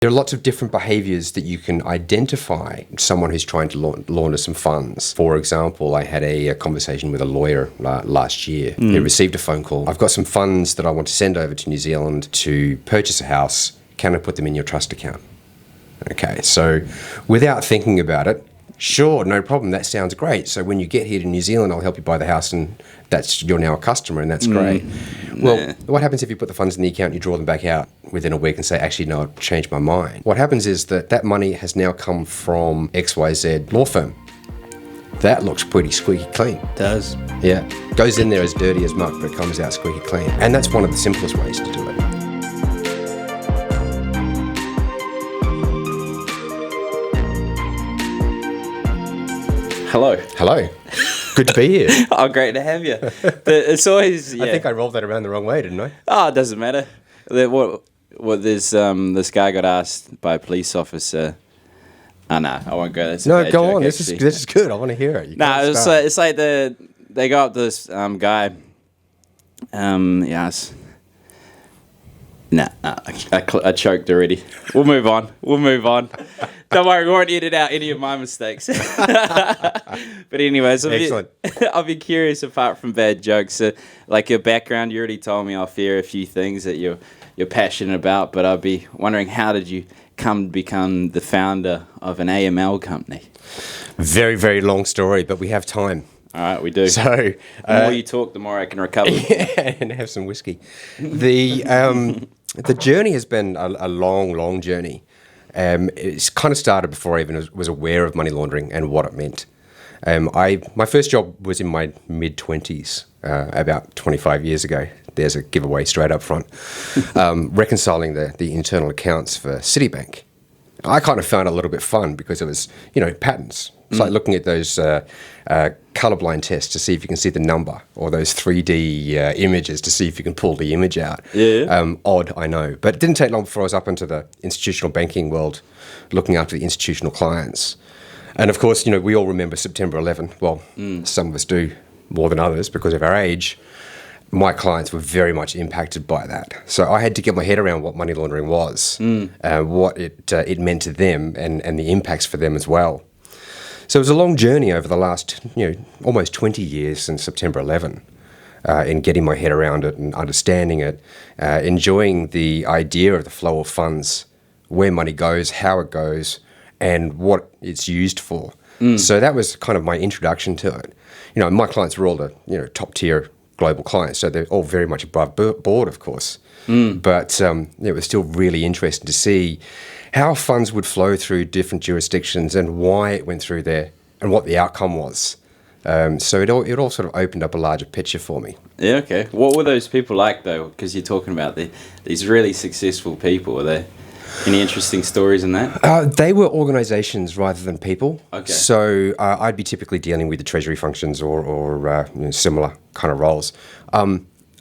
There are lots of different behaviours that you can identify someone who's trying to launder some funds. For example, I had a conversation with a lawyer last year. He received a phone call. I've got some funds that I want to send over to New Zealand to purchase a house. Can I put them in your trust account? Okay, so without thinking about it, sure, no problem, that sounds great. So when you get here to New Zealand, I'll help you buy the house, and you're now a customer, and that's great. Well, what happens if you put the funds in the account and you draw them back out within a week and say, actually, no, I've changed my mind? What happens is that money has now come from XYZ law firm. That looks pretty squeaky clean. It does. Yeah. Goes in there as dirty as muck, but it comes out squeaky clean. And that's one of the simplest ways to do it. Hello. Hello. Good to be here. Oh, great to have you. But it's always, yeah. I think I rolled that around the wrong way, didn't I? Oh, it doesn't matter. There's this guy got asked by a police officer. Oh, no, I won't go. That's a bad go joke, on. actually. This is good. I want to hear it. It's like they go up to this guy. Yes. Nah, I choked already. We'll move on. Don't worry, we won't edit out any of my mistakes. But anyways, I'll be curious, apart from bad jokes, like your background. You already told me off here a few things that you're passionate about, but I'd be wondering, how did you come to become the founder of an AML company? Very, very long story, but we have time. All right, we do. So the more you talk, the more I can recover. Yeah, and have some whiskey. The journey has been a long, long journey. It's kind of started before I even was aware of money laundering and what it meant. My first job was in my mid-20s, about 25 years ago. There's a giveaway straight up front. Reconciling the internal accounts for Citibank. I kind of found it a little bit fun because it was, patterns. It's like looking at those colorblind tests to see if you can see the number, or those 3D images to see if you can pull the image out. Yeah. Odd, I know. But it didn't take long before I was up into the institutional banking world, looking after the institutional clients. And of course, we all remember September 11. Well, some of us do more than others because of our age. My clients were very much impacted by that. So I had to get my head around what money laundering was, what it meant to them, and the impacts for them as well. So it was a long journey over the last, almost 20 years since September 11, in getting my head around it and understanding it, enjoying the idea of the flow of funds, where money goes, how it goes, and what it's used for. So that was kind of my introduction to it. My clients were all the top tier global clients, so they're all very much above board, of course. But it was still really interesting to see how funds would flow through different jurisdictions and why it went through there and what the outcome was. So it all sort of opened up a larger picture for me. Yeah, okay. What were those people like, though? Because you're talking about these really successful people. Were there any interesting stories in that? They were organisations rather than people. Okay. So I'd be typically dealing with the treasury functions or similar kind of roles.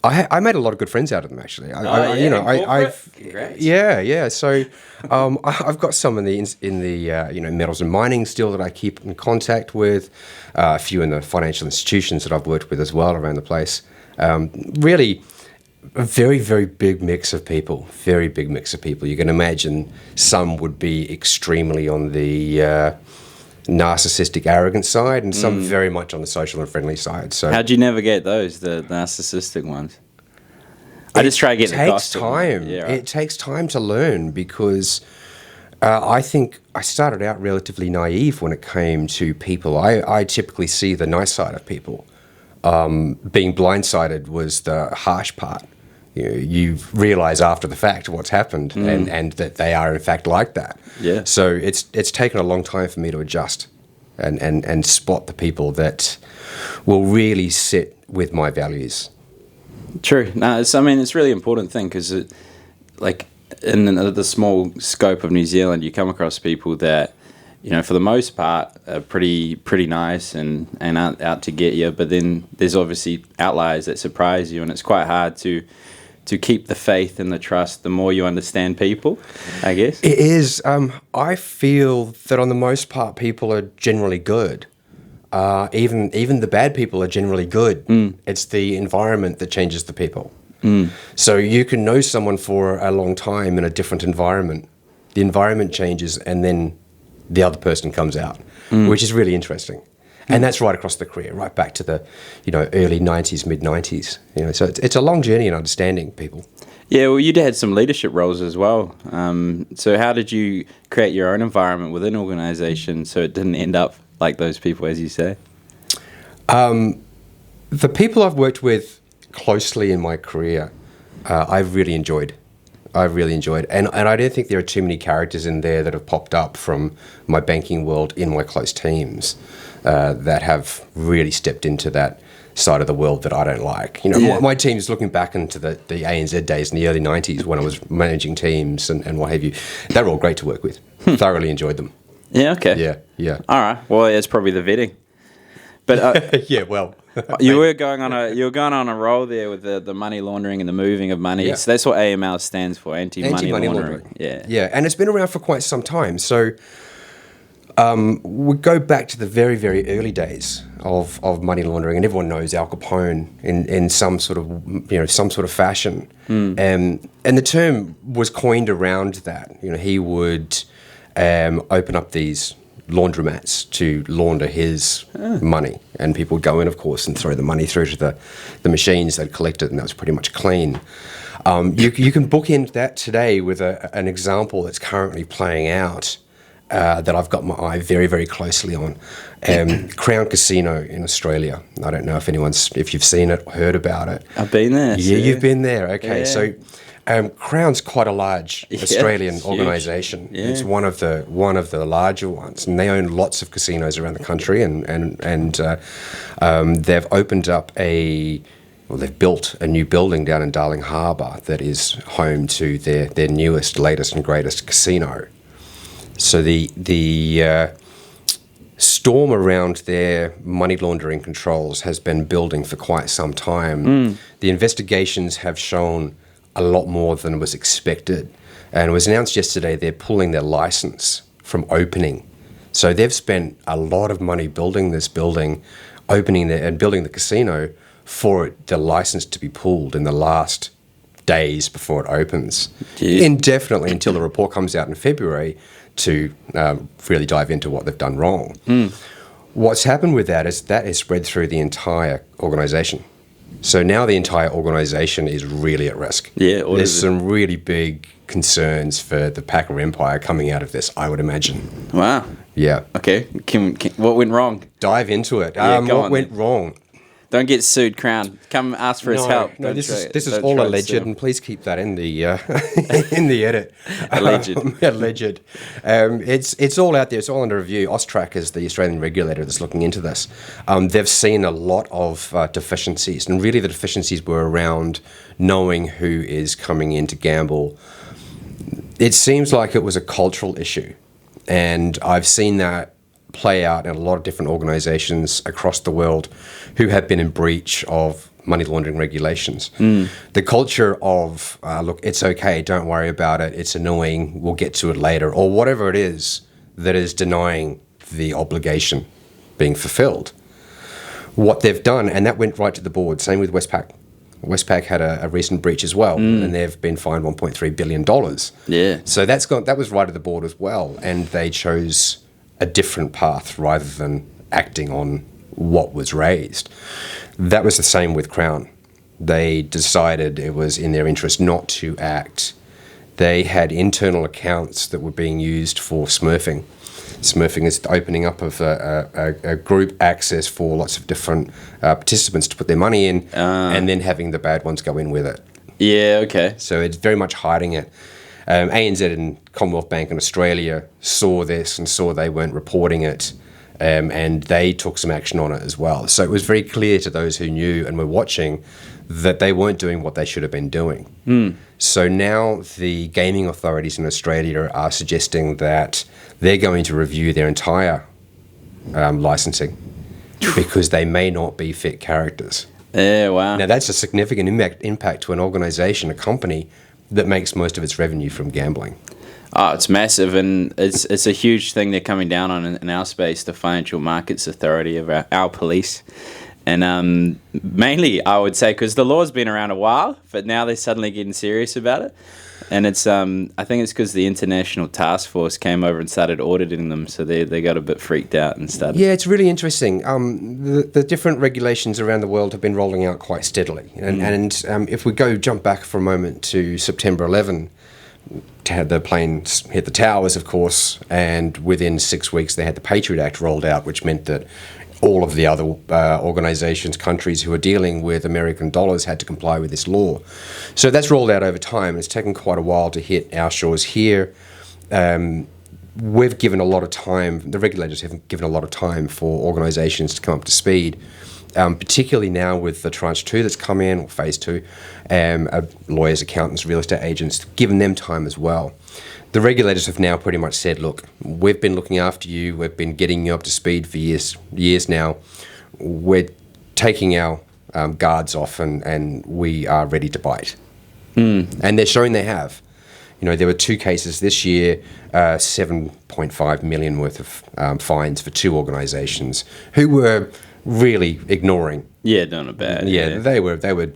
I made a lot of good friends out of them, actually. Congrats. Yeah. So I've got some in the metals and mining still that I keep in contact with. A few in the financial institutions that I've worked with as well around the place. Really, a very, very big mix of people. Very big mix of people. You can imagine some would be extremely on the narcissistic, arrogant side, and some very much on the social and friendly side. So, how'd you navigate those, the narcissistic ones? I just try to get the gospel. It takes time to learn because I think I started out relatively naive when it came to people. I typically see the nice side of people. Being blindsided was the harsh part. You realise after the fact what's happened and that they are in fact like that. Yeah. So it's taken a long time for me to adjust and spot the people that will really sit with my values. True. No, it's really important thing because in the small scope of New Zealand, you come across people that, for the most part, are pretty nice and aren't out to get you. But then there's obviously outliers that surprise you, and it's quite hard to keep the faith and the trust the more you understand people, I guess. It is. I feel that on the most part, people are generally good. Even the bad people are generally good. It's the environment that changes the people. So you can know someone for a long time in a different environment, the environment changes, and then the other person comes out, which is really interesting. And that's right across the career, right back to the, early 90s, mid 90s. So it's a long journey in understanding people. Yeah, well, you had some leadership roles as well. So how did you create your own environment within an organization so it didn't end up like those people, as you say? The people I've worked with closely in my career, I've really enjoyed. And I don't think there are too many characters in there that have popped up from my banking world in my close teams that have really stepped into that side of the world that I don't like. My team's looking back into the ANZ days in the early 90s when I was managing teams and what have you. They were all great to work with. Thoroughly enjoyed them. Yeah, okay. Yeah. All right. Well, it's probably the vetting. But yeah, well, you were going on a roll there with the money laundering and the moving of money. Yeah. So that's what AML stands for, anti-money laundering. Yeah, and it's been around for quite some time. So we go back to the very, very early days of money laundering, and everyone knows Al Capone in some sort of fashion. And the term was coined around that. He would open up these laundromats to launder his money, and people would go in, of course, and throw the money through to the machines. They'd collect it, and that was pretty much clean. You can bookend that today with an example that's currently playing out that I've got my eye very, very closely on. Crown Casino in Australia. I don't know if you've seen it or heard about it. I've been there. Yeah, you've been there. Okay, so Crown's quite a large Australian organisation. Yeah. It's one of the larger ones, and they own lots of casinos around the country, and they've opened up they've built a new building down in Darling Harbour that is home to their newest, latest, and greatest casino. So the storm around their money laundering controls has been building for quite some time. The investigations have shown a lot more than was expected. And it was announced yesterday they're pulling their license from opening. So they've spent a lot of money building this building, opening and building the casino for the license to be pulled in the last days before it opens. Jeez. Indefinitely until the report comes out in February to really dive into what they've done wrong. What's happened with that is that has spread through the entire organisation. So now the entire organisation is really at risk. Yeah, there's some really big concerns for the Packer Empire coming out of this, I would imagine. Wow. Yeah. Okay. What went wrong? Dive into it. What went wrong? Don't get sued, Crown. Come ask for his help. No, this is all alleged, and please keep that in the in the edit. Alleged. Alleged. It's all out there. It's all under review. AUSTRAC is the Australian regulator that's looking into this. They've seen a lot of deficiencies, and really the deficiencies were around knowing who is coming in to gamble. It seems like it was a cultural issue, and I've seen that play out in a lot of different organisations across the world who have been in breach of money laundering regulations. The culture of, look, it's okay, don't worry about it, it's annoying, we'll get to it later, or whatever it is that is denying the obligation being fulfilled. What they've done, and that went right to the board, same with Westpac. Westpac had a recent breach as well, and they've been fined $1.3 billion. Yeah. So that was right to the board as well, and they chose a different path rather than acting on what was raised. That was the same with Crown. They decided it was in their interest not to act. They had internal accounts that were being used for smurfing. Smurfing is the opening up of a group access for lots of different participants to put their money in, and then having the bad ones go in with it. Yeah, okay. So it's very much hiding it. ANZ and Commonwealth Bank in Australia saw this and saw they weren't reporting it, and they took some action on it as well. So it was very clear to those who knew and were watching that they weren't doing what they should have been doing. So now the gaming authorities in Australia are suggesting that they're going to review their entire licensing because they may not be fit characters. Yeah, wow. Now that's a significant impact to an organisation, a company, that makes most of its revenue from gambling. Oh, it's massive, and it's a huge thing they're coming down on in our space, the Financial Markets Authority of our police. And mainly, I would say, because the law's been around a while, but now they're suddenly getting serious about it. And it's I think it's because the international task force came over and started auditing them, so they got a bit freaked out and started. Yeah, it's really interesting. The different regulations around the world have been rolling out quite steadily, and if we jump back for a moment to September 11. Had the planes hit the towers, of course, and within 6 weeks they had the Patriot Act rolled out, which meant that all of the other organizations, countries who are dealing with American dollars had to comply with this law. So that's rolled out over time. It's taken quite a while to hit our shores here. We've given a lot of time, the regulators have given a lot of time for organizations to come up to speed. Particularly now with the tranche 2 that's come in, or phase 2, lawyers, accountants, real estate agents, given them time as well. The regulators have now pretty much said, look, we've been looking after you, we've been getting you up to speed for years now. We're taking our guards off and we are ready to bite. And they're showing they have. There were 2 cases this year, 7.5 million worth of fines for 2 organizations who were really ignoring. Yeah, doing it bad. Yeah, they were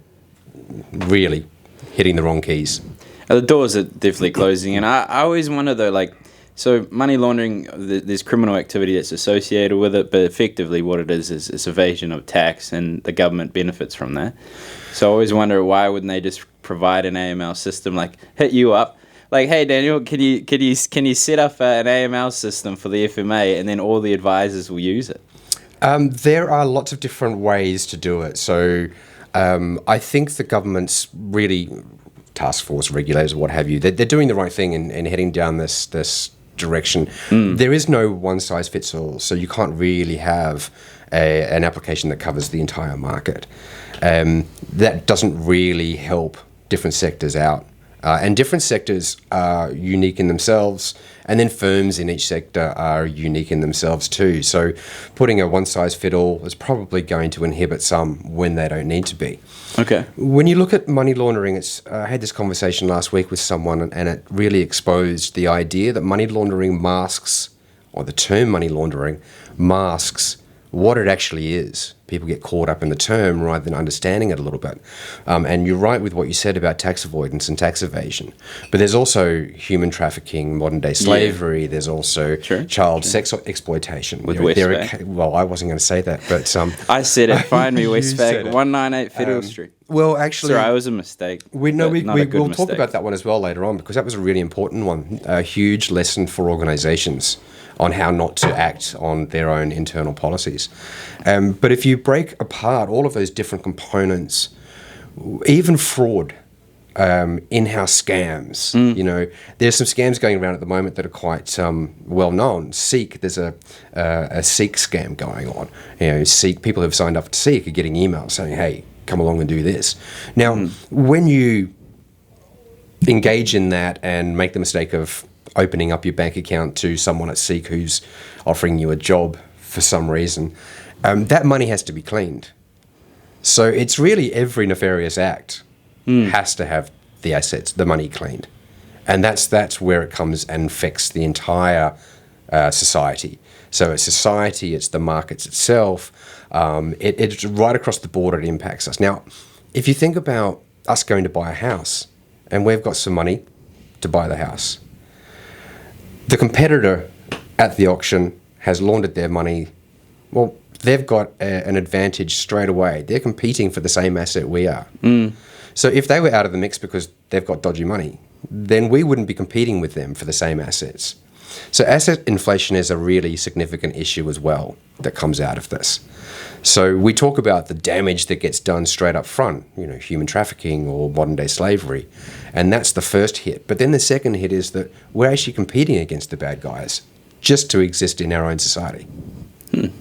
really hitting the wrong keys. The doors are definitely closing, and I always wonder though, so money laundering, there's criminal activity that's associated with it, but effectively what it is evasion of tax, and the government benefits from that. So I always wonder, why wouldn't they just provide an AML system, hit you up, hey Daniel, can you set up an AML system for the FMA, and then all the advisors will use it? There are lots of different ways to do it. So I think the government's really, task force, regulators, what have you, they're doing the right thing and heading down this direction. There is no one-size-fits-all, so you can't really have an application that covers the entire market. That doesn't really help different sectors out. And different sectors are unique in themselves, and then firms in each sector are unique in themselves too. So putting a one-size-fits-all is probably going to inhibit some when they don't need to be. Okay. When you look at money laundering, I had this conversation last week with someone, and it really exposed the idea that money laundering masks, or the term money laundering, masks what it actually is. People get caught up in the term rather than understanding it a little bit. And you're right with what you said about tax avoidance and tax evasion. But there's also human trafficking, modern-day slavery. There's also child sex exploitation. With Westpac. Well, I wasn't going to say that, but... I said it. Find me, Westpac, 198 Federal Street. Well, actually... Sorry, it was a mistake. We'll talk about that one as well later on, because that was a really important one. A huge lesson for organizations on how not to act on their own internal policies. But if you break apart all of those different components, even fraud, in-house scams, there's some scams going around at the moment that are quite well known. Seek, there's a Seek scam going on. Seek, people who've signed up to Seek are getting emails saying, hey, come along and do this. Now, when you engage in that and make the mistake of opening up your bank account to someone at Seek who's offering you a job for some reason, that money has to be cleaned. So it's really every nefarious act has to have the assets, the money cleaned. And that's where it comes and affects the entire society. So it's society, it's the markets itself. It's right across the board, it impacts us. Now, if you think about us going to buy a house, and we've got some money to buy the house, the competitor at the auction has laundered their money. Well, they've got an advantage straight away. They're competing for the same asset we are. So if they were out of the mix because they've got dodgy money, then we wouldn't be competing with them for the same assets. So asset inflation is a really significant issue as well that comes out of this. So we talk about the damage that gets done straight up front, human trafficking or modern-day slavery, and that's the first hit. But then the second hit is that we're actually competing against the bad guys just to exist in our own society.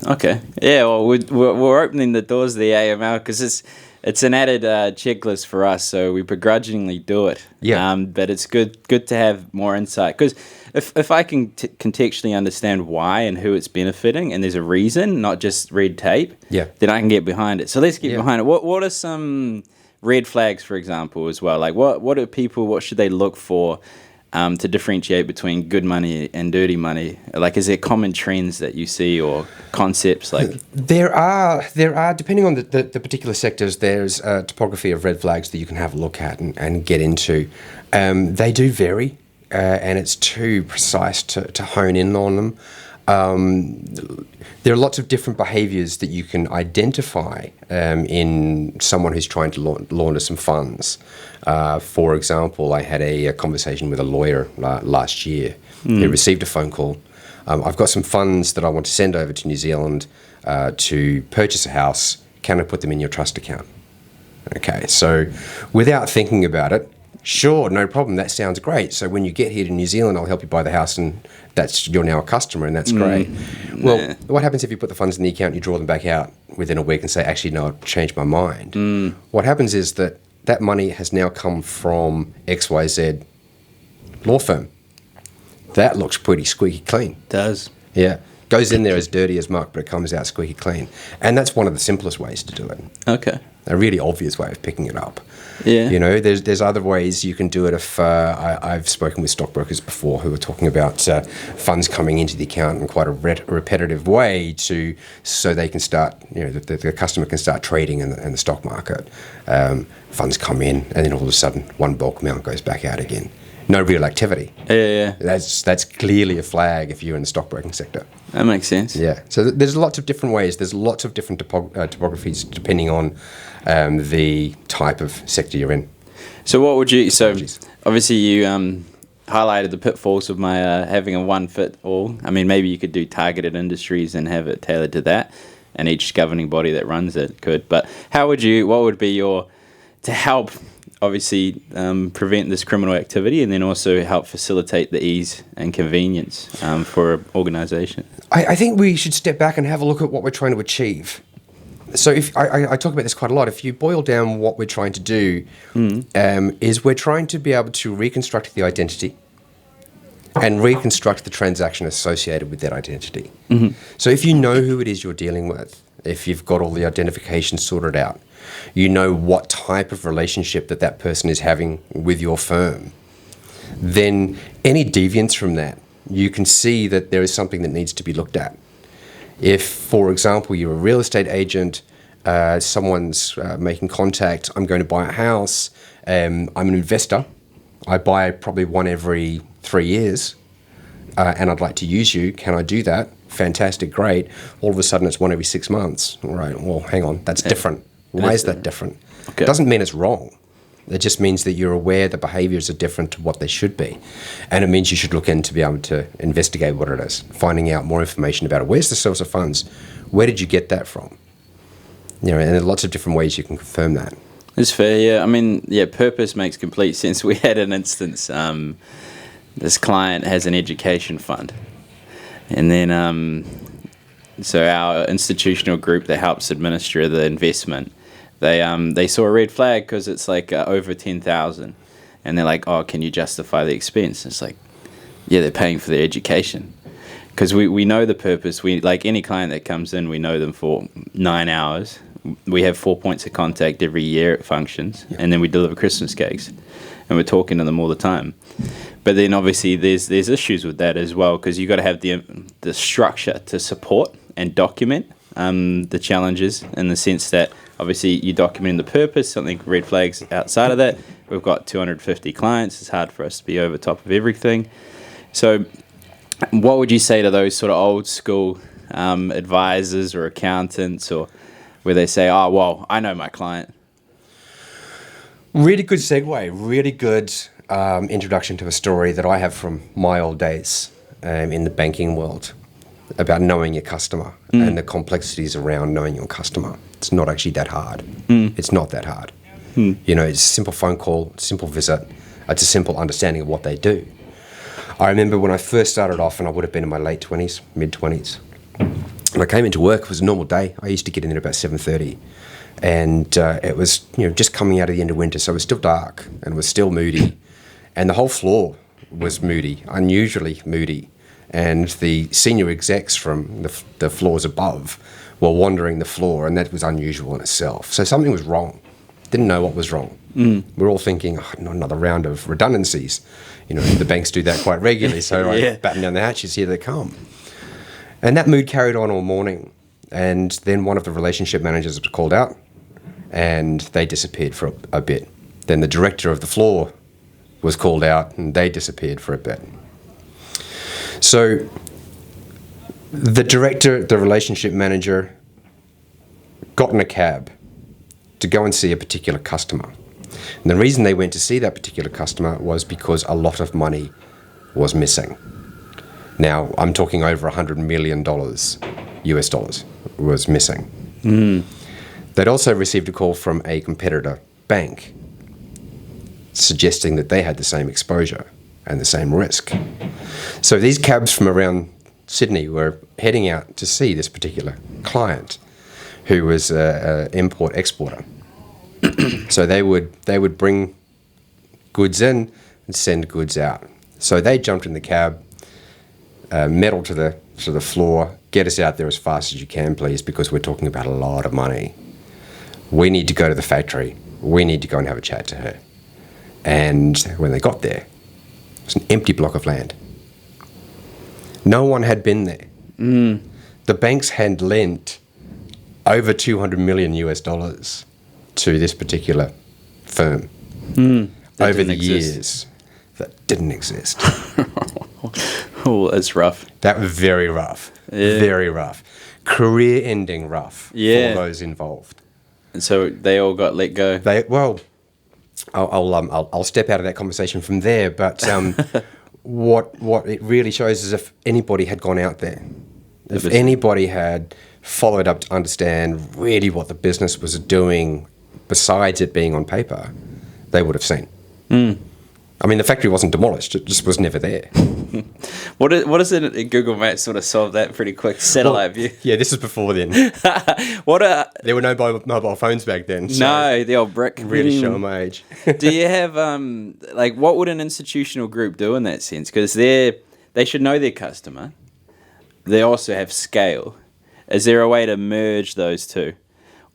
Okay. Yeah, well, we're opening the doors of the AML because it's an added checklist for us, so we begrudgingly do it. Yeah. But it's good to have more insight, because if I can contextually understand why and who it's benefiting, and there's a reason, not just red tape, then I can get behind it. So let's get behind it. What are some red flags, for example, as well? What should they look for to differentiate between good money and dirty money? Like, is there common trends that you see or concepts? Like, there are depending on the particular sectors. There's a topography of red flags that you can have a look at and get into. They do vary, and it's too precise to hone in on them. There are lots of different behaviours that you can identify in someone who's trying to launder some funds. For example, I had a conversation with a lawyer last year. He received a phone call. I've got some funds that I want to send over to New Zealand to purchase a house. Can I put them in your trust account? Okay, so without thinking about it, sure, no problem. That sounds great. So when you get here to New Zealand, I'll help you buy the house, and you're now a customer, and that's great. Well, what happens if you put the funds in the account and you draw them back out within a week and say, actually, no, I've changed my mind? What happens is that money has now come from XYZ law firm. That looks pretty squeaky clean. does. Yeah. Goes in there as dirty as muck, but it comes out squeaky clean. And that's one of the simplest ways to do it. Okay. A really obvious way of picking it up. Yeah. You know, there's other ways you can do it. If I've spoken with stockbrokers before who are talking about funds coming into the account in quite a repetitive way so they can start, you know, the customer can start trading in the stock market. Funds come in, and then all of a sudden one bulk amount goes back out again. No real activity. Yeah. That's clearly a flag if you're in the stockbroking sector. That makes sense. Yeah. So there's lots of different ways. There's lots of different topographies depending on the type of sector you're in. So what would you... So obviously you highlighted the pitfalls of my having a one-fit-all. I mean, maybe you could do targeted industries and have it tailored to that, and each governing body that runs it could. But what would be your... to help... obviously prevent this criminal activity, and then also help facilitate the ease and convenience for an organisation? I think we should step back and have a look at what we're trying to achieve. So if I talk about this quite a lot. If you boil down what we're trying to do, is we're trying to be able to reconstruct the identity and reconstruct the transaction associated with that identity. So if you know who it is you're dealing with, if you've got all the identification sorted out, you know what type of relationship that person is having with your firm, then any deviance from that, you can see that there is something that needs to be looked at. If, for example, you're a real estate agent, someone's making contact, I'm going to buy a house, I'm an investor, I buy probably one every 3 years, and I'd like to use you, can I do that? Fantastic, great. All of a sudden it's one every 6 months. All right, well, hang on, that's different. Why is that different? Okay. It doesn't mean it's wrong. It just means that you're aware the behaviours are different to what they should be. And it means you should look in to be able to investigate what it is, finding out more information about it. Where's the source of funds? Where did you get that from? You know, and there are lots of different ways you can confirm that. It's fair, yeah. I mean, yeah, purpose makes complete sense. We had an instance, this client has an education fund. And then, so our institutional group that helps administer the investment, they saw a red flag because it's like over 10,000, and they're like, "Oh, can you justify the expense?" It's like, yeah, they're paying for their education, because we know the purpose. We, like any client that comes in, we know them for 9 hours. We have 4 points of contact every year at functions, and then we deliver Christmas cakes, and we're talking to them all the time. But then obviously there's issues with that as well, because you got to have the structure to support and document the challenges, in the sense that obviously you document the purpose, something red flags outside of that. We've got 250 clients. It's hard for us to be over top of everything. So what would you say to those sort of old school advisors or accountants, or where they say, "Oh, well, I know my client"? Really good segue, really good introduction to a story that I have from my old days in the banking world, about knowing your customer and the complexities around knowing your customer. It's not actually that hard. It's not that hard. You know, it's a simple phone call, simple visit. It's a simple understanding of what they do. I remember when I first started off, and I would have been in my late 20s, mid-20s, and I came into work. It was a normal day. I used to get in at about 7:30. And it was, you know, just coming out of the end of winter, so it was still dark and it was still moody. And the whole floor was moody, unusually moody. And the senior execs from the floors above were wandering the floor, and that was unusual in itself. So something was wrong. Didn't know what was wrong. We're all thinking, oh, not another round of redundancies. The banks do that quite regularly, so I batten down the hatches, here they come. And that mood carried on all morning. And then one of the relationship managers was called out, and they disappeared for a bit. Then the director of the floor was called out, and they disappeared for a bit. So the director, the relationship manager, got in a cab to go and see a particular customer. And the reason they went to see that particular customer was because a lot of money was missing. Now, I'm talking over $100 million US dollars was missing. They'd also received a call from a competitor bank suggesting that they had the same exposure and the same risk. So these cabs from around Sydney were heading out to see this particular client who was an import-exporter. So they would bring goods in and send goods out. So they jumped in the cab, metal to the floor, get us out there as fast as you can, please, because we're talking about a lot of money. We need to go to the factory. We need to go and have a chat to her. And when they got there, it was an empty block of land. No one had been there. The banks had lent over 200 million US dollars to this particular firm over the years. That didn't exist. Oh, that's rough. That was very rough. Yeah. Very rough. Career-ending rough for those involved. And so they all got let go. I'll step out of that conversation from there. But what it really shows is if anybody had gone out there, if anybody had followed up to understand really what the business was doing besides it being on paper, they would have seen. I mean, the factory wasn't demolished; it just was never there. What is it in Google Maps sort of solved that pretty quick? Satellite view. Yeah, this is before then. There were no mobile phones back then. So no, the old brick. Really show my age. Do you have what would an institutional group do in that sense? Because they should know their customer. They also have scale. Is there a way to merge those two,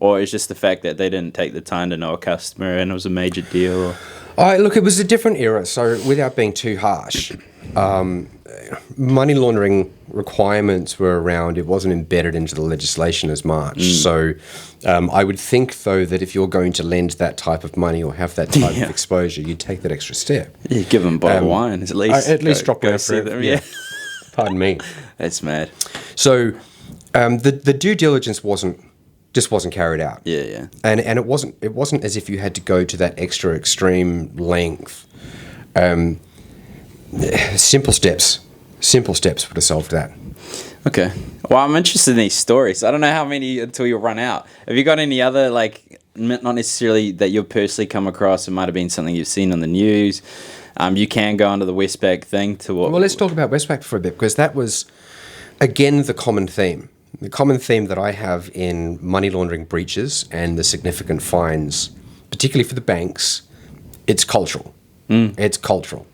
or is just the fact that they didn't take the time to know a customer and it was a major deal? Look, it was a different era, so without being too harsh, money laundering requirements were around. It wasn't embedded into the legislation as much. So I would think, though, that if you're going to lend that type of money or have that type of exposure, you'd take that extra step. You give them a bottle of wine, at least. At least drop one see them. Yeah. Pardon me. That's mad. So the due diligence wasn't carried out. Yeah. And it wasn't as if you had to go to that extra extreme length. Simple steps would have solved that. Okay. Well, I'm interested in these stories. I don't know how many until you run out. Have you got any other, not necessarily that you've personally come across? It might have been something you've seen on the news. You can go under the Westpac thing to what? Well, let's talk about Westpac for a bit, because that was, again, the common theme. The common theme that I have in money laundering breaches and the significant fines, particularly for the banks, it's cultural. It's cultural.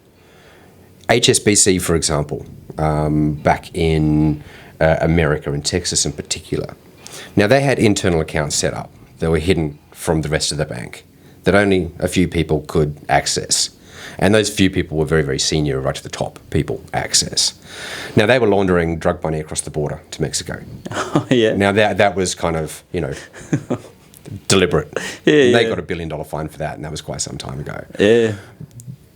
HSBC, for example, back in America, in Texas in particular. Now, they had internal accounts set up that were hidden from the rest of the bank that only a few people could access. And those few people were very, very senior, right to the top people access. Now, they were laundering drug money across the border to Mexico. Oh, yeah. Now, that was kind of, deliberate. They got $1 billion fine for that, and that was quite some time ago. Yeah.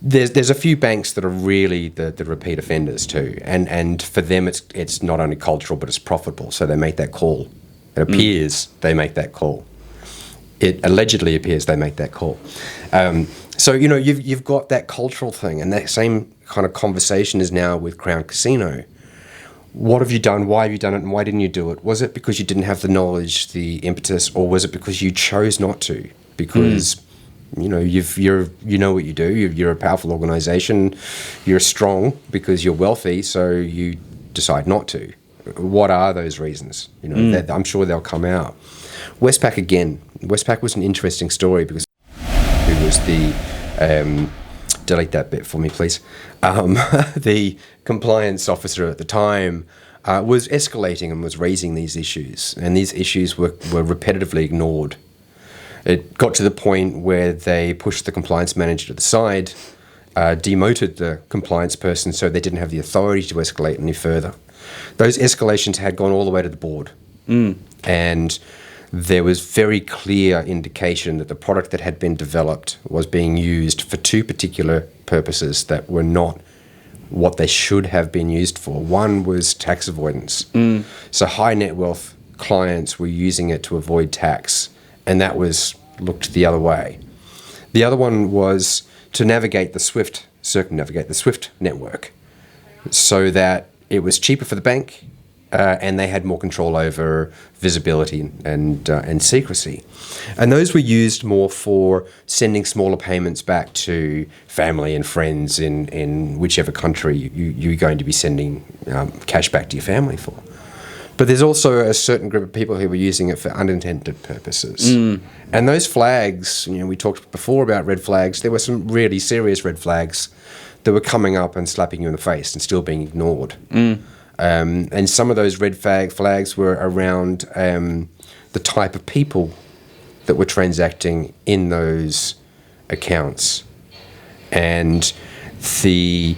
There's a few banks that are really the repeat offenders too, and for them it's not only cultural but it's profitable, so they make that call. It appears they make that call. It allegedly appears they make that call. So you've got that cultural thing, and that same kind of conversation is now with Crown Casino. What have you done? Why have you done it? And why didn't you do it? Was it because you didn't have the knowledge, the impetus, or was it because you chose not to? Because you know what you do. You're a powerful organisation. You're strong because you're wealthy, so you decide not to. What are those reasons? I'm sure they'll come out. Westpac again. Westpac was an interesting story because who was the delete that bit for me, please. The compliance officer at the time was escalating and was raising these issues, and these issues were repetitively ignored. It got to the point where they pushed the compliance manager to the side, demoted the compliance person so they didn't have the authority to escalate any further. Those escalations had gone all the way to the board. And there was very clear indication that the product that had been developed was being used for two particular purposes that were not what they should have been used for. One was tax avoidance. So high net wealth clients were using it to avoid tax, and that was looked the other way. The other one was to circumnavigate the SWIFT network so that it was cheaper for the bank, and they had more control over visibility and secrecy. And those were used more for sending smaller payments back to family and friends in whichever country you're going to be sending cash back to your family for. But there's also a certain group of people who were using it for unintended purposes. And those flags, we talked before about red flags. There were some really serious red flags that were coming up and slapping you in the face and still being ignored. And some of those red flags were around the type of people that were transacting in those accounts. And the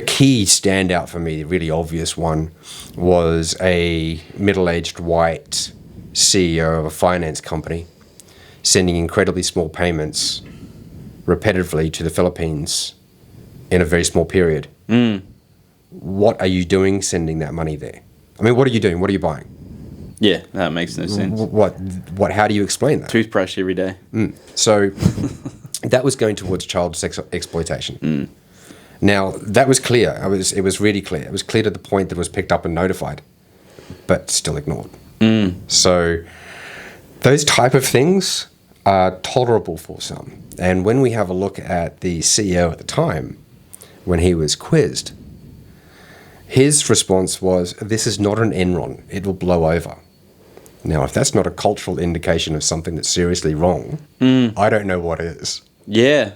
key standout for me, the really obvious one, was a middle-aged white CEO of a finance company sending incredibly small payments repetitively to the Philippines in a very small period. What are you doing sending that money there? I mean, what are you doing? What are you buying? Yeah, that makes no sense. How do you explain that? Toothbrush every day. So that was going towards child sex exploitation. Now, that was clear. It was really clear. It was clear to the point that it was picked up and notified, but still ignored. So those type of things are tolerable for some. And when we have a look at the CEO at the time, when he was quizzed, his response was, "This is not an Enron. It will blow over." Now, if that's not a cultural indication of something that's seriously wrong, I don't know what is. Yeah.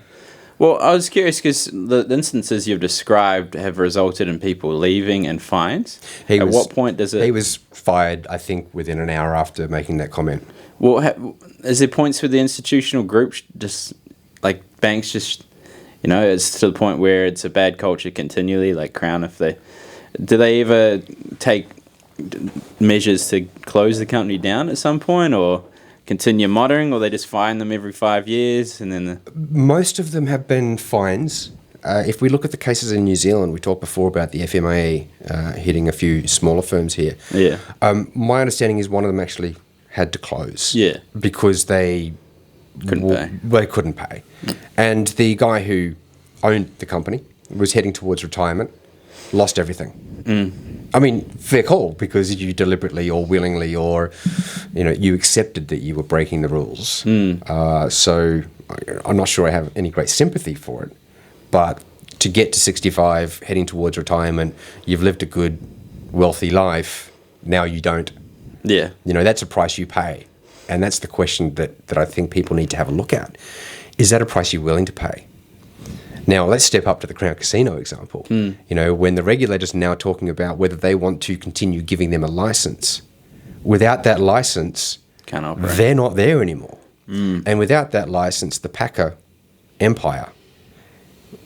Well, I was curious because the instances you've described have resulted in people leaving and fines. At what point does it... He was fired, I think, within an hour after making that comment. Well, is there points where the institutional group just, like banks just, it's to the point where it's a bad culture continually, like Crown, do they ever take measures to close the company down at some point, or continue monitoring, or they just fine them every 5 years and then... Most of them have been fines. If we look at the cases in New Zealand, we talked before about the FMA hitting a few smaller firms here. Yeah. My understanding is one of them actually had to close. Yeah. Because they couldn't pay. And the guy who owned the company was heading towards retirement, lost everything. I mean, fair call, because you deliberately or willingly or, you accepted that you were breaking the rules. So I'm not sure I have any great sympathy for it. But to get to 65, heading towards retirement, you've lived a good, wealthy life, now you don't. Yeah. That's a price you pay. And that's the question that I think people need to have a look at. Is that a price you're willing to pay? Now, let's step up to the Crown Casino example. When the regulators are now talking about whether they want to continue giving them a license, without that license, they're not there anymore. And without that license, the Packer empire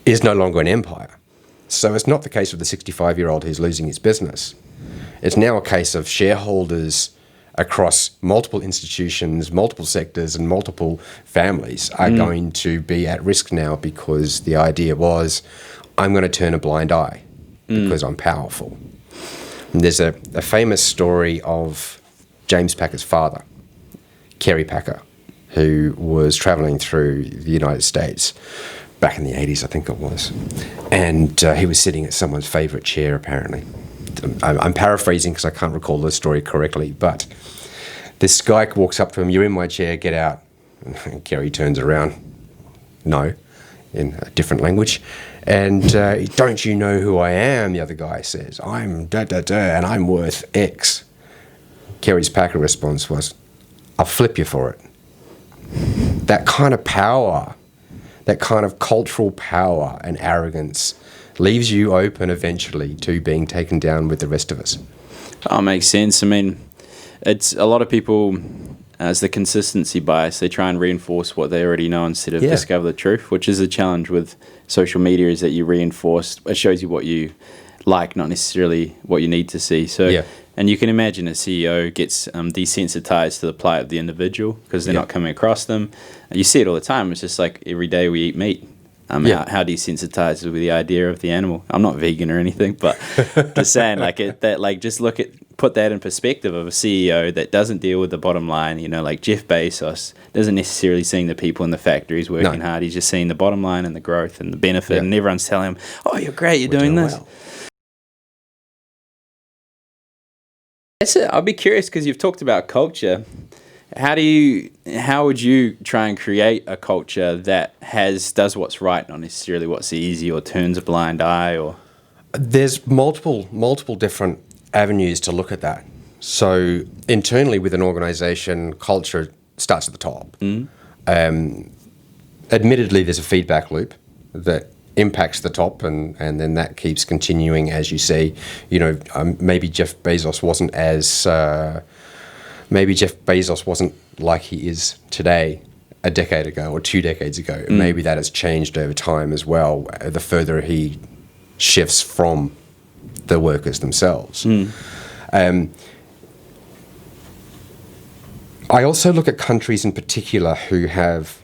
is no longer an empire. So it's not the case with the 65-year-old who's losing his business. It's now a case of shareholders across multiple institutions, multiple sectors, and multiple families are going to be at risk now, because the idea was, I'm going to turn a blind eye because I'm powerful. And there's a famous story of James Packer's father, Kerry Packer, who was travelling through the United States back in the 80s, I think it was. And he was sitting at someone's favourite chair, apparently. I'm paraphrasing because I can't recall the story correctly, but this guy walks up to him, "You're in my chair, get out." And Kerry turns around, "No," in a different language. And "Don't you know who I am?" the other guy says. "I'm da-da-da, and I'm worth X." Kerry's Packer response was, "I'll flip you for it." That kind of power, that kind of cultural power and arrogance leaves you open eventually to being taken down with the rest of us. That makes sense. I mean, it's a lot of people is the consistency bias. They try and reinforce what they already know instead of discover the truth, which is a challenge with social media, is that you reinforce, it shows you what you like, not necessarily what you need to see. So, and you can imagine a CEO gets desensitized to the plight of the individual because they're not coming across them. And you see it all the time. It's just like every day we eat meat. How desensitized with the idea of the animal. I'm not vegan or anything, but just saying, just put that in perspective of a CEO that doesn't deal with the bottom line. You know, like Jeff Bezos doesn't necessarily seeing the people in the factories working hard. He's just seeing the bottom line and the growth and the benefit, and everyone's telling him, "Oh, you're great, you're doing this." Well. That's it. I'll be curious because you've talked about culture. How would you try and create a culture that does what's right, not necessarily what's easy, or turns a blind eye? Or there's multiple different avenues to look at that. So internally with an organization, culture starts at the top. Admittedly, there's a feedback loop that impacts the top, and then that keeps continuing as you see. You know, maybe Jeff Bezos wasn't like he is today a decade ago or 2 decades ago. Maybe that has changed over time as well, the further he shifts from the workers themselves. I also look at countries in particular who have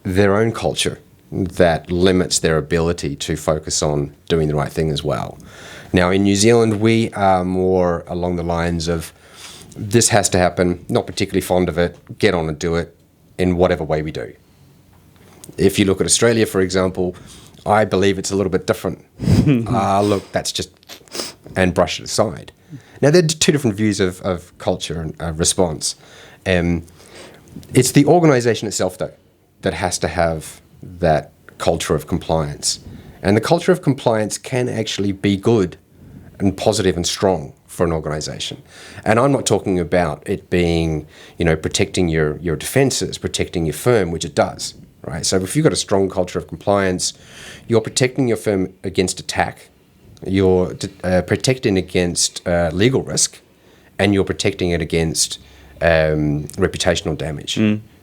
their own culture that limits their ability to focus on doing the right thing as well. Now, in New Zealand, we are more along the lines of, this has to happen, not particularly fond of it, get on and do it in whatever way we do. If you look at Australia, for example, I believe it's a little bit different. Look, that's just, and brush it aside. Now, there are two different views of culture and response. It's the organization itself, though, that has to have that culture of compliance. And the culture of compliance can actually be good and positive and strong for an organization. And I'm not talking about it being, protecting your defenses, protecting your firm, which it does, right? So if you've got a strong culture of compliance, you're protecting your firm against attack, you're protecting against legal risk, and you're protecting it against reputational damage.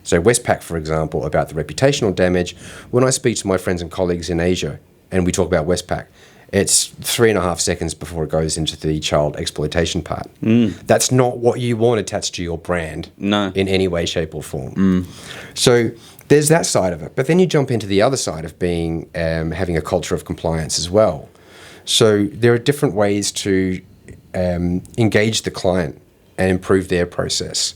So Westpac, for example, about the reputational damage, when I speak to my friends and colleagues in Asia and we talk about Westpac, it's 3.5 seconds before it goes into the child exploitation part. That's not what you want attached to your brand in any way, shape or form. So there's that side of it. But then you jump into the other side of being having a culture of compliance as well. So there are different ways to engage the client and improve their process.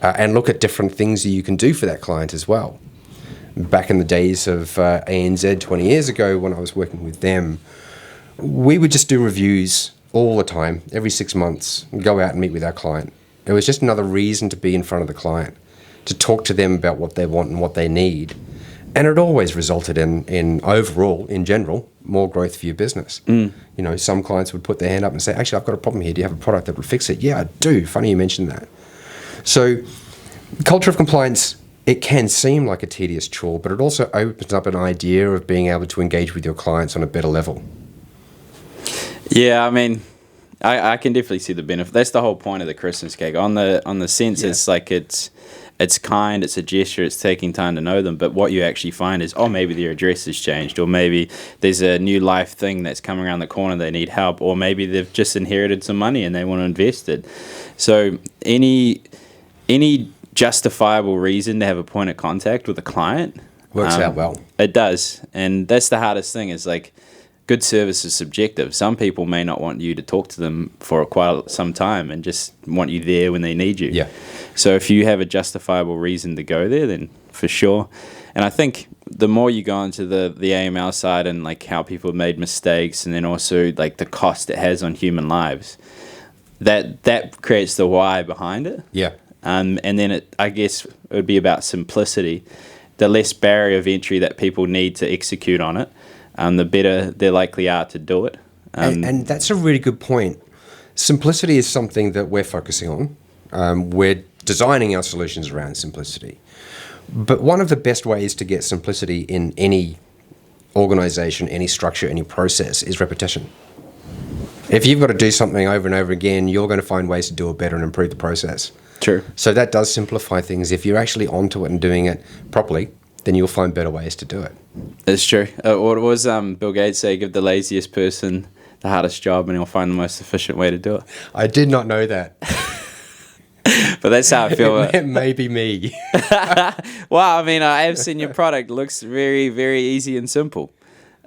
And look at different things that you can do for that client as well. Back in the days of ANZ 20 years ago, when I was working with them, we would just do reviews all the time, every 6 months, and go out and meet with our client. It was just another reason to be in front of the client, to talk to them about what they want and what they need. And it always resulted in overall, in general, more growth for your business. Some clients would put their hand up and say, actually, I've got a problem here. Do you have a product that would fix it? Yeah, I do. Funny you mentioned that. So culture of compliance, it can seem like a tedious chore, but it also opens up an idea of being able to engage with your clients on a better level. Yeah, I mean, I can definitely see the benefit. That's the whole point of the Christmas cake. On the sense, it's like it's kind, it's a gesture, it's taking time to know them. But what you actually find is, maybe their address has changed, or maybe there's a new life thing that's coming around the corner, they need help, or maybe they've just inherited some money and they want to invest it. So any justifiable reason to have a point of contact with a client works out well. It does, and that's the hardest thing. Is like, good service is subjective. Some people may not want you to talk to them for quite some time and just want you there when they need you. Yeah. So if you have a justifiable reason to go there, then for sure. And I think the more you go into the AML side and like how people have made mistakes, and then also like the cost it has on human lives, that creates the why behind it. Yeah. And then I guess it would be about simplicity. The less barrier of entry that people need to execute on it, the better they likely are to do it. And that's a really good point. Simplicity is something that we're focusing on. We're designing our solutions around simplicity. But one of the best ways to get simplicity in any organization, any structure, any process is repetition. If you've got to do something over and over again, you're going to find ways to do it better and improve the process. True. So that does simplify things. If you're actually onto it and doing it properly, then you'll find better ways to do it. It's true. What was Bill Gates say? Give the laziest person the hardest job and he'll find the most efficient way to do it. I did not know that. But that's how I feel. It may be me. Well, I mean, I have seen your product. It looks very, very easy and simple.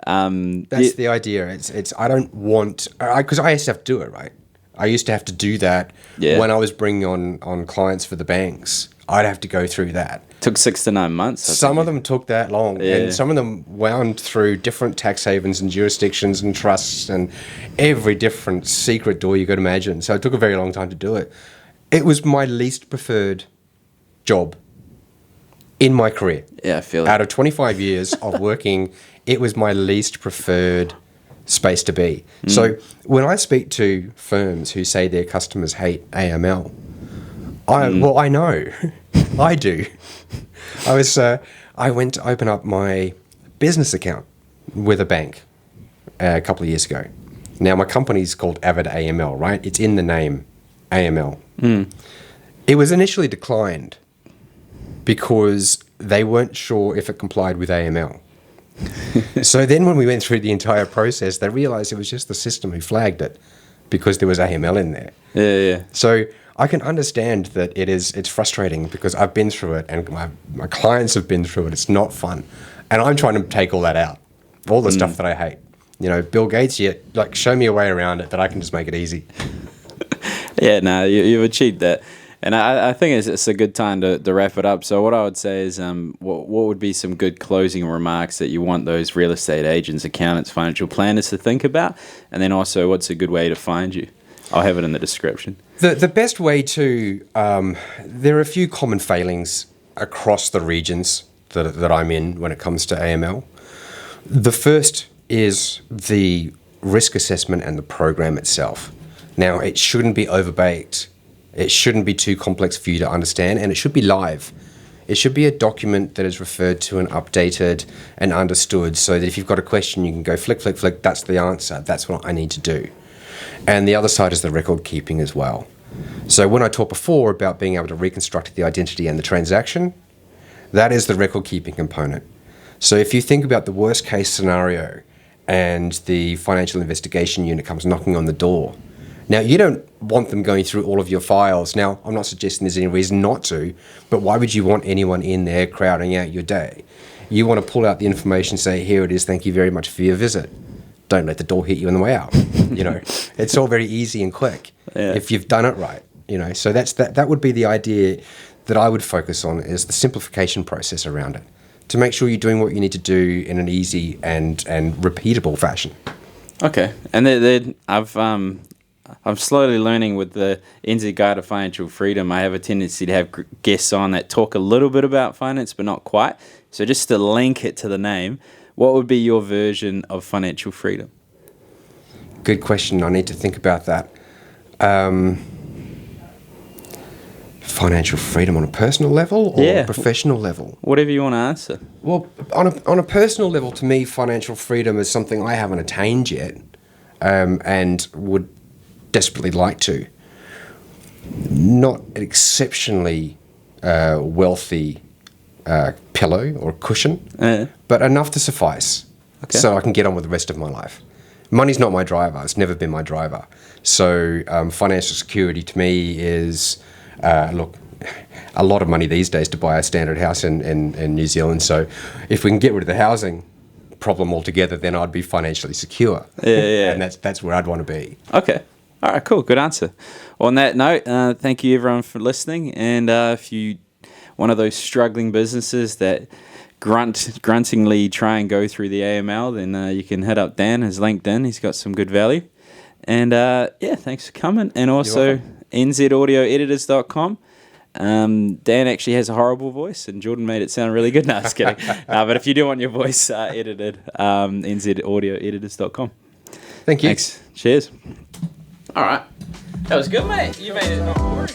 That's the idea. It's I don't want, because I used to have to do it, right? I used to have to do that when I was bringing on clients for the banks. I'd have to go through that. Took 6 to 9 months. Some of them took that long, and some of them wound through different tax havens and jurisdictions and trusts and every different secret door you could imagine. So it took a very long time to do it. It was my least preferred job in my career. Yeah, I feel it. Out of 25 years of working, it was my least preferred space to be. So when I speak to firms who say their customers hate AML, I know. I do. I went to open up my business account with a bank a couple of years ago. Now, my company's called Avid AML, right? It's in the name, AML. It was initially declined because they weren't sure if it complied with AML. So then when we went through the entire process, they realized it was just the system who flagged it because there was AML in there. Yeah. So I can understand that it's frustrating because I've been through it and my clients have been through it. It's not fun. And I'm trying to take all that out, all the stuff that I hate. You know, Bill Gates, show me a way around it that I can just make it easy. Yeah, no, you've achieved that. And I think it's a good time to wrap it up. So what I would say is what would be some good closing remarks that you want those real estate agents, accountants, financial planners to think about? And then also, what's a good way to find you? I'll have it in the description. The best way to... there are a few common failings across the regions that I'm in when it comes to AML. The first is the risk assessment and the program itself. Now, it shouldn't be overbaked. It shouldn't be too complex for you to understand, and it should be live. It should be a document that is referred to and updated and understood so that if you've got a question, you can go flick, flick, flick, that's the answer. That's what I need to do. And the other side is the record keeping as well. So when I talked before about being able to reconstruct the identity and the transaction, that is the record keeping component. So if you think about the worst case scenario and the financial investigation unit comes knocking on the door, now, you don't want them going through all of your files. Now, I'm not suggesting there's any reason not to, but why would you want anyone in there crowding out your day? You want to pull out the information, say, here it is, thank you very much for your visit. Don't let the door hit you on the way out. You know, it's all very easy and quick if you've done it right. You know, so that would be the idea that I would focus on, is the simplification process around it, to make sure you're doing what you need to do in an easy and repeatable fashion. Okay, and I'm slowly learning with the NZ Guide to Financial Freedom. I have a tendency to have guests on that talk a little bit about finance, but not quite. So just to link it to the name, what would be your version of financial freedom? Good question. I need to think about that. Financial freedom on a personal level or a professional level? Whatever you want to answer. Well, on a personal level, to me, financial freedom is something I haven't attained yet, and would desperately like to. Not an exceptionally wealthy pillow or cushion, but enough to suffice so I can get on with the rest of my life. Money's not my driver. It's never been my driver. So financial security to me is, look, a lot of money these days to buy a standard house in New Zealand. So if we can get rid of the housing problem altogether, then I'd be financially secure. Yeah. And that's where I'd want to be. Okay. All right, cool. Good answer. On that note, thank you everyone for listening. And if you one of those struggling businesses that gruntingly try and go through the AML, then you can hit up Dan, his LinkedIn. He's got some good value. And thanks for coming. And also nzaudioeditors.com. Dan actually has a horrible voice, and Jordan made it sound really good. No, just kidding. But if you do want your voice edited, nzaudioeditors.com. Thank you. Thanks. Cheers. All right. That was good, mate. You made it not boring.